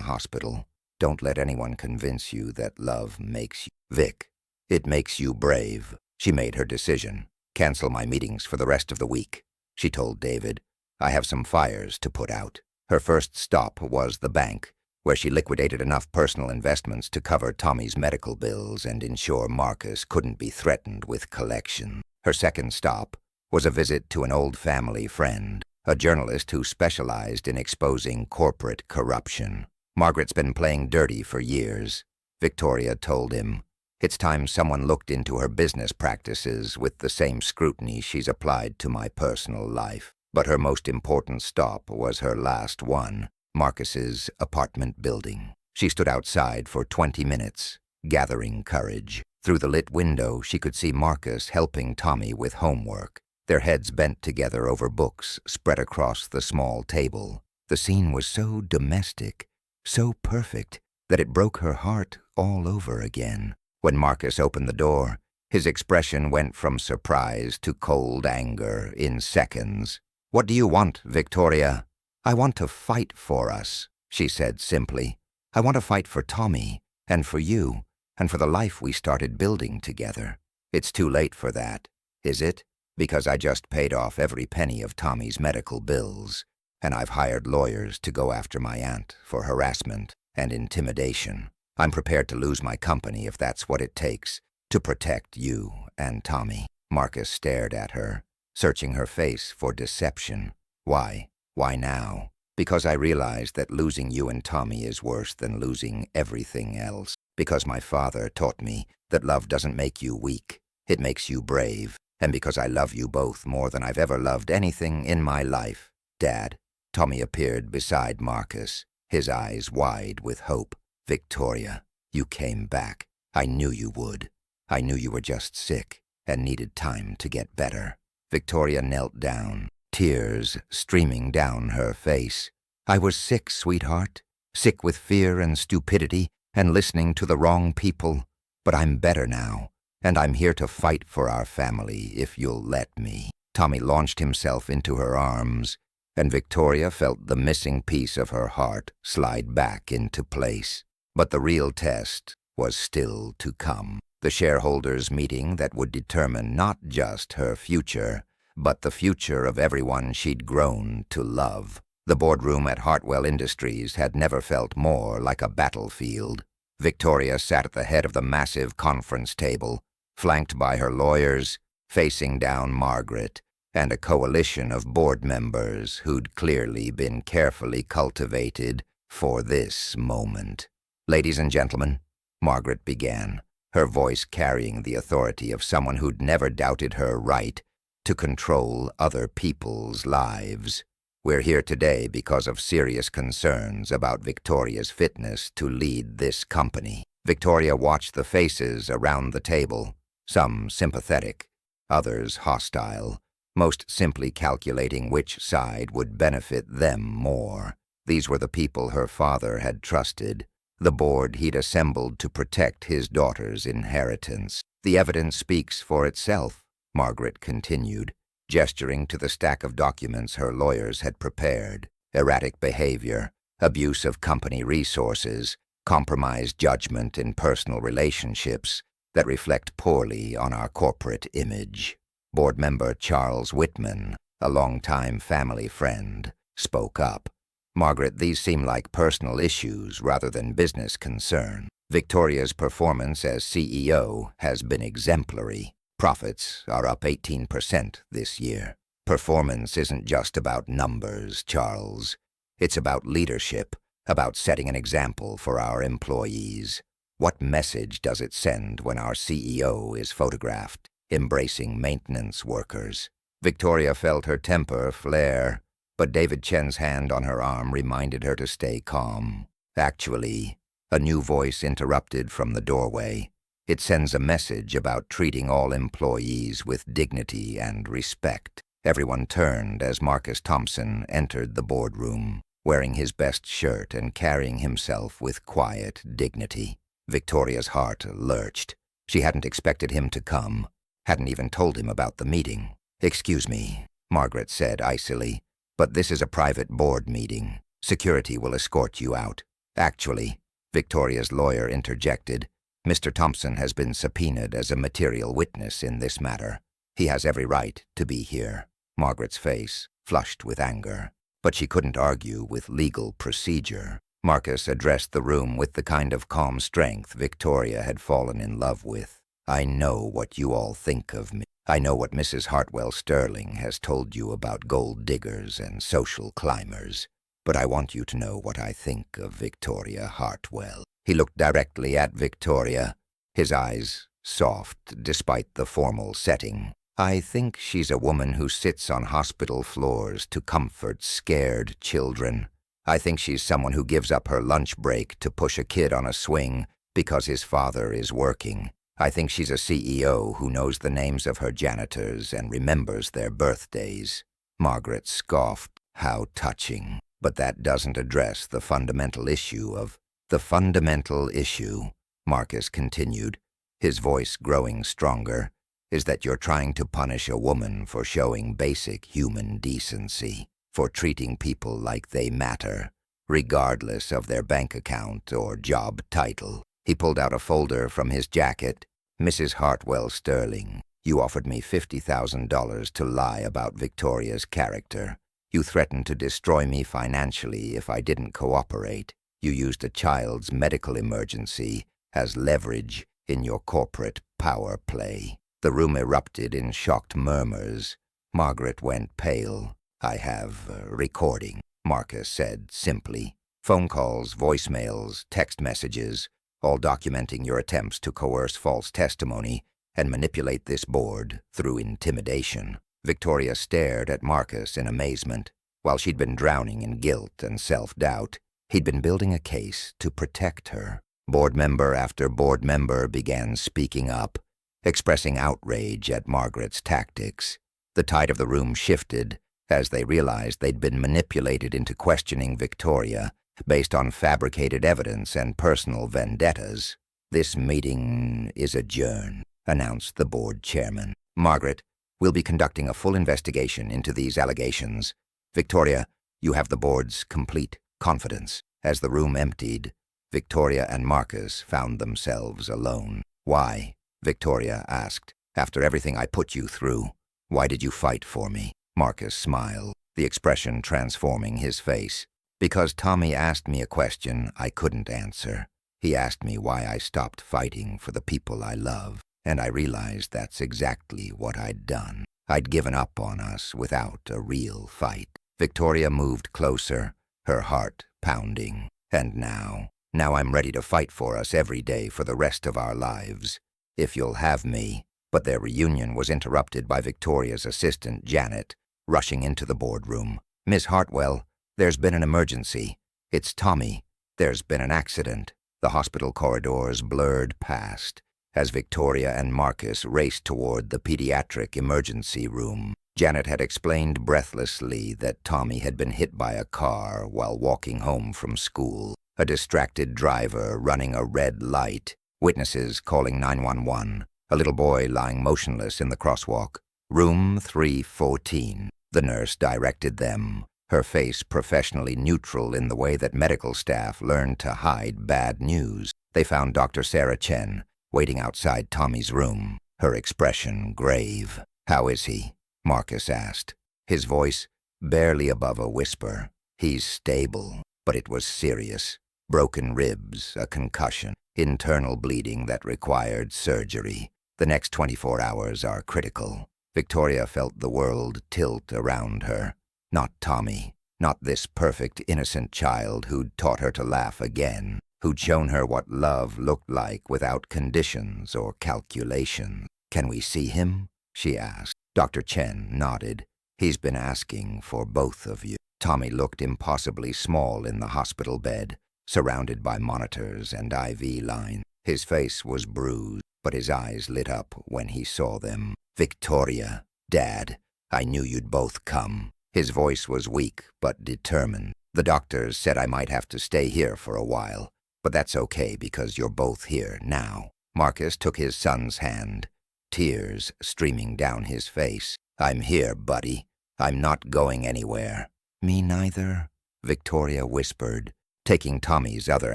hospital. "Don't let anyone convince you that love makes you... Vic, it makes you brave." She made her decision. "Cancel my meetings for the rest of the week," she told David. "I have some fires to put out." Her first stop was the bank, where she liquidated enough personal investments to cover Tommy's medical bills and ensure Marcus couldn't be threatened with collection. Her second stop was a visit to an old family friend, a journalist who specialized in exposing corporate corruption. "Margaret's been playing dirty for years," Victoria told him. "It's time someone looked into her business practices with the same scrutiny she's applied to my personal life." But her most important stop was her last one, Marcus's apartment building. She stood outside for 20 minutes, gathering courage. Through the lit window, she could see Marcus helping Tommy with homework, their heads bent together over books spread across the small table. The scene was so domestic, so perfect, that it broke her heart all over again. When Marcus opened the door, his expression went from surprise to cold anger in seconds. "What do you want, Victoria?" "I want to fight for us," she said simply. "I want to fight for Tommy, and for you, and for the life we started building together." "It's too late for that, is it? Because I just paid off every penny of Tommy's medical bills, and I've hired lawyers to go after my aunt for harassment and intimidation. I'm prepared to lose my company if that's what it takes to protect you and Tommy." Marcus stared at her, searching her face for deception. "Why? Why now?" "Because I realized that losing you and Tommy is worse than losing everything else. Because my father taught me that love doesn't make you weak, it makes you brave. And because I love you both more than I've ever loved anything in my life." "Dad." Tommy appeared beside Marcus, his eyes wide with hope. "Victoria, you came back. I knew you would. I knew you were just sick and needed time to get better." Victoria knelt down, tears streaming down her face. "I was sick, sweetheart. Sick with fear and stupidity and listening to the wrong people. But I'm better now, and I'm here to fight for our family if you'll let me." Tommy launched himself into her arms, and Victoria felt the missing piece of her heart slide back into place. But the real test was still to come. The shareholders' meeting that would determine not just her future, but the future of everyone she'd grown to love. The boardroom at Hartwell Industries had never felt more like a battlefield. Victoria sat at the head of the massive conference table, flanked by her lawyers, facing down Margaret, and a coalition of board members who'd clearly been carefully cultivated for this moment. "Ladies and gentlemen," Margaret began, her voice carrying the authority of someone who'd never doubted her right to control other people's lives. "We're here today because of serious concerns about Victoria's fitness to lead this company." Victoria watched the faces around the table, some sympathetic, others hostile, most simply calculating which side would benefit them more. These were the people her father had trusted, the board he'd assembled to protect his daughter's inheritance. "The evidence speaks for itself," Margaret continued, gesturing to the stack of documents her lawyers had prepared. "Erratic behavior, abuse of company resources, compromised judgment in personal relationships that reflect poorly on our corporate image." Board member Charles Whitman, a longtime family friend, spoke up. "Margaret, these seem like personal issues rather than business concern. Victoria's performance as CEO has been exemplary. Profits are up 18% this year. Performance isn't just about numbers, Charles. It's about leadership, about setting an example for our employees. What message does it send when our CEO is photographed embracing maintenance workers?" Victoria felt her temper flare, but David Chen's hand on her arm reminded her to stay calm. "Actually, A new voice interrupted from the doorway. It sends a message about treating all employees with dignity and respect. Everyone turned as Marcus Thompson entered the boardroom, wearing his best shirt and carrying himself with quiet dignity. Victoria's heart lurched. She hadn't expected him to come, hadn't even told him about the meeting. "Excuse me," Margaret said icily, "but this is a private board meeting. Security will escort you out." "Actually," Victoria's lawyer interjected, "Mr. Thompson has been subpoenaed as a material witness in this matter. He has every right to be here." Margaret's face flushed with anger, but she couldn't argue with legal procedure. Marcus addressed the room with the kind of calm strength Victoria had fallen in love with. "I know what you all think of me. I know what Mrs. Hartwell Sterling has told you about gold diggers and social climbers. But I want you to know what I think of Victoria Hartwell." He looked directly at Victoria, his eyes soft despite the formal setting. "I think she's a woman who sits on hospital floors to comfort scared children. I think she's someone who gives up her lunch break to push a kid on a swing because his father is working. I think she's a CEO who knows the names of her janitors and remembers their birthdays." Margaret scoffed. "How touching. But that doesn't address the fundamental issue of—" "The fundamental issue," Marcus continued, his voice growing stronger, "is that you're trying to punish a woman for showing basic human decency, for treating people like they matter, regardless of their bank account or job title." He pulled out a folder from his jacket. "Mrs. Hartwell Sterling, you offered me $50,000 to lie about Victoria's character. You threatened to destroy me financially if I didn't cooperate. You used a child's medical emergency as leverage in your corporate power play." The room erupted in shocked murmurs. Margaret went pale. "I have a recording," Marcus said simply. "Phone calls, voicemails, text messages, all documenting your attempts to coerce false testimony and manipulate this board through intimidation." Victoria stared at Marcus in amazement. While she'd been drowning in guilt and self-doubt, he'd been building a case to protect her. Board member after board member began speaking up, expressing outrage at Margaret's tactics. The tide of the room shifted as they realized they'd been manipulated into questioning Victoria based on fabricated evidence and personal vendettas. "This meeting is adjourned," announced the board chairman. "Margaret, we'll be conducting a full investigation into these allegations. Victoria, you have the board's complete confidence." As the room emptied, Victoria and Marcus found themselves alone. "Why?" Victoria asked. "After everything I put you through, why did you fight for me?" Marcus smiled, the expression transforming his face. "Because Tommy asked me a question I couldn't answer. He asked me why I stopped fighting for the people I love, and I realized that's exactly what I'd done. I'd given up on us without a real fight." Victoria moved closer, her heart pounding. "And now I'm ready to fight for us every day for the rest of our lives, if you'll have me." But their reunion was interrupted by Victoria's assistant, Janet, rushing into the boardroom. "Miss Hartwell, there's been an emergency. It's Tommy. There's been an accident." The hospital corridors blurred past as Victoria and Marcus raced toward the pediatric emergency room. Janet had explained breathlessly that Tommy had been hit by a car while walking home from school. A distracted driver running a red light. Witnesses calling 911. A little boy lying motionless in the crosswalk. "Room 314. The nurse directed them, her face professionally neutral in the way that medical staff learned to hide bad news. They found Dr. Sarah Chen waiting outside Tommy's room, her expression grave. "How is he?" Marcus asked, his voice barely above a whisper. "He's stable," but it was serious. Broken ribs, a concussion, internal bleeding that required surgery. The next 24 hours are critical. Victoria felt the world tilt around her. Not Tommy, not this perfect, innocent child who'd taught her to laugh again, who'd shown her what love looked like without conditions or calculation. "Can we see him?" she asked. Dr. Chen nodded. "He's been asking for both of you." Tommy looked impossibly small in the hospital bed, surrounded by monitors and IV lines. His face was bruised, but his eyes lit up when he saw them. "Victoria, Dad, I knew you'd both come." His voice was weak but determined. "The doctors said I might have to stay here for a while, but that's okay because you're both here now." Marcus took his son's hand, tears streaming down his face. "I'm here, buddy. I'm not going anywhere." "Me neither," Victoria whispered, taking Tommy's other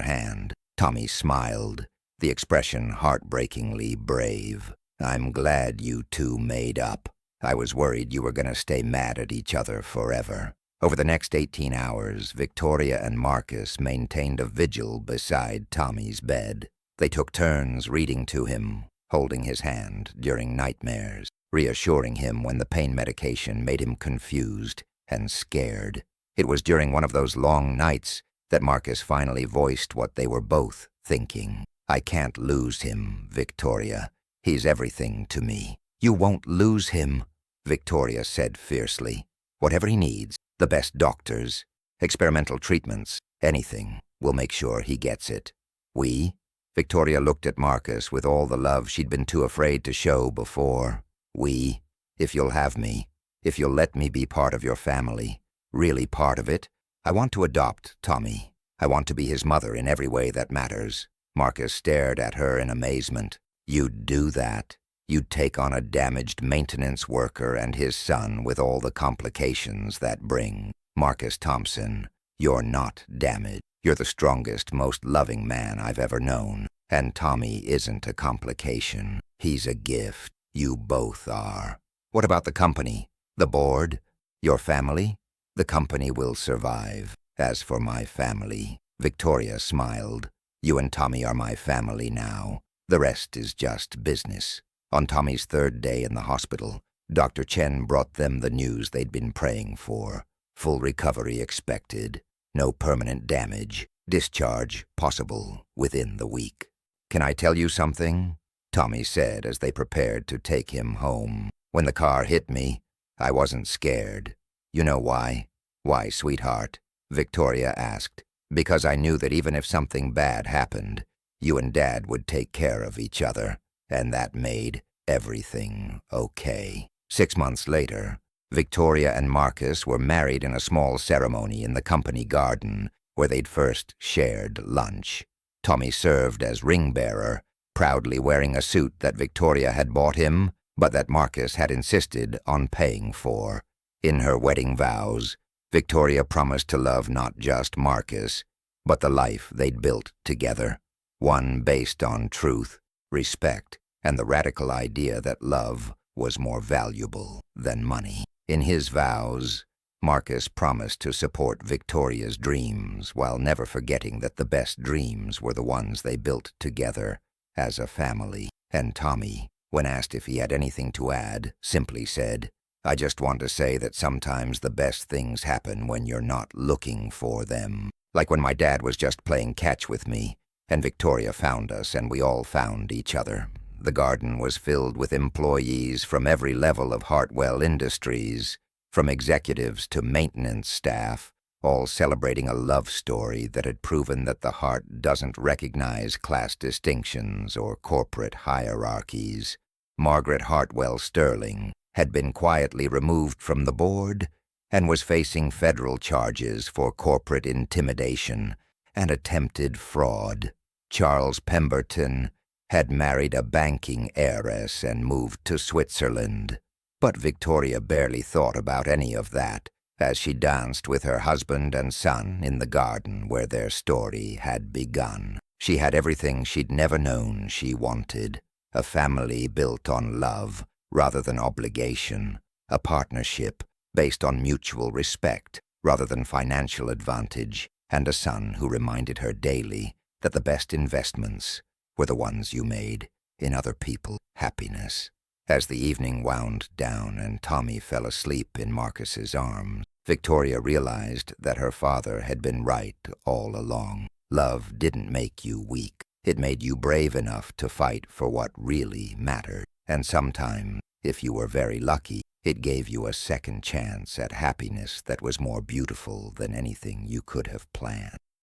hand. Tommy smiled, the expression heartbreakingly brave. "I'm glad you two made up. I was worried you were going to stay mad at each other forever." Over the next 18 hours, Victoria and Marcus maintained a vigil beside Tommy's bed. They took turns reading to him, holding his hand during nightmares, reassuring him when the pain medication made him confused and scared. It was during one of those long nights that Marcus finally voiced what they were both thinking. "I can't lose him, Victoria. He's everything to me." "You won't lose him," Victoria said fiercely. "Whatever he needs, the best doctors, experimental treatments, anything, we'll make sure he gets it." "We?" Victoria looked at Marcus with all the love she'd been too afraid to show before. "We? If you'll have me, if you'll let me be part of your family, really part of it. I want to adopt Tommy. I want to be his mother in every way that matters." Marcus stared at her in amazement. "You'd do that? You'd take on a damaged maintenance worker and his son with all the complications that bring? Marcus Thompson, you're not damaged. You're the strongest, most loving man I've ever known. And Tommy isn't a complication. He's a gift. You both are." "What about the company? The board? Your family?" "The company will survive. As for my family," Victoria smiled, "you and Tommy are my family now. The rest is just business." On Tommy's third day in the hospital, Dr. Chen brought them the news they'd been praying for. Full recovery expected. No permanent damage. Discharge possible within the week. "Can I tell you something?" Tommy said as they prepared to take him home. "When the car hit me, I wasn't scared. You know why?" "Why, sweetheart?" Victoria asked. "Because I knew that even if something bad happened, you and Dad would take care of each other, and that made everything okay." 6 months later, Victoria and Marcus were married in a small ceremony in the company garden where they'd first shared lunch. Tommy served as ring bearer, proudly wearing a suit that Victoria had bought him, but that Marcus had insisted on paying for. In her wedding vows, Victoria promised to love not just Marcus, but the life they'd built together, one based on truth, respect, and the radical idea that love was more valuable than money. In his vows, Marcus promised to support Victoria's dreams while never forgetting that the best dreams were the ones they built together as a family. And Tommy, when asked if he had anything to add, simply said, "I just want to say that sometimes the best things happen when you're not looking for them. Like when my dad was just playing catch with me, and Victoria found us and we all found each other." The garden was filled with employees from every level of Hartwell Industries, from executives to maintenance staff, all celebrating a love story that had proven that the heart doesn't recognize class distinctions or corporate hierarchies. Margaret Hartwell Sterling had been quietly removed from the board and was facing federal charges for corporate intimidation and attempted fraud. Charles Pemberton had married a banking heiress and moved to Switzerland. But Victoria barely thought about any of that as she danced with her husband and son in the garden where their story had begun. She had everything she'd never known she wanted: a family built on love rather than obligation, a partnership based on mutual respect rather than financial advantage, and a son who reminded her daily that the best investments were the ones you made in other people's happiness. As the evening wound down and Tommy fell asleep in Marcus's arms, Victoria realized that her father had been right all along. Love didn't make you weak. It made you brave enough to fight for what really mattered. And sometimes, if you were very lucky, it gave you a second chance at happiness that was more beautiful than anything you could have planned.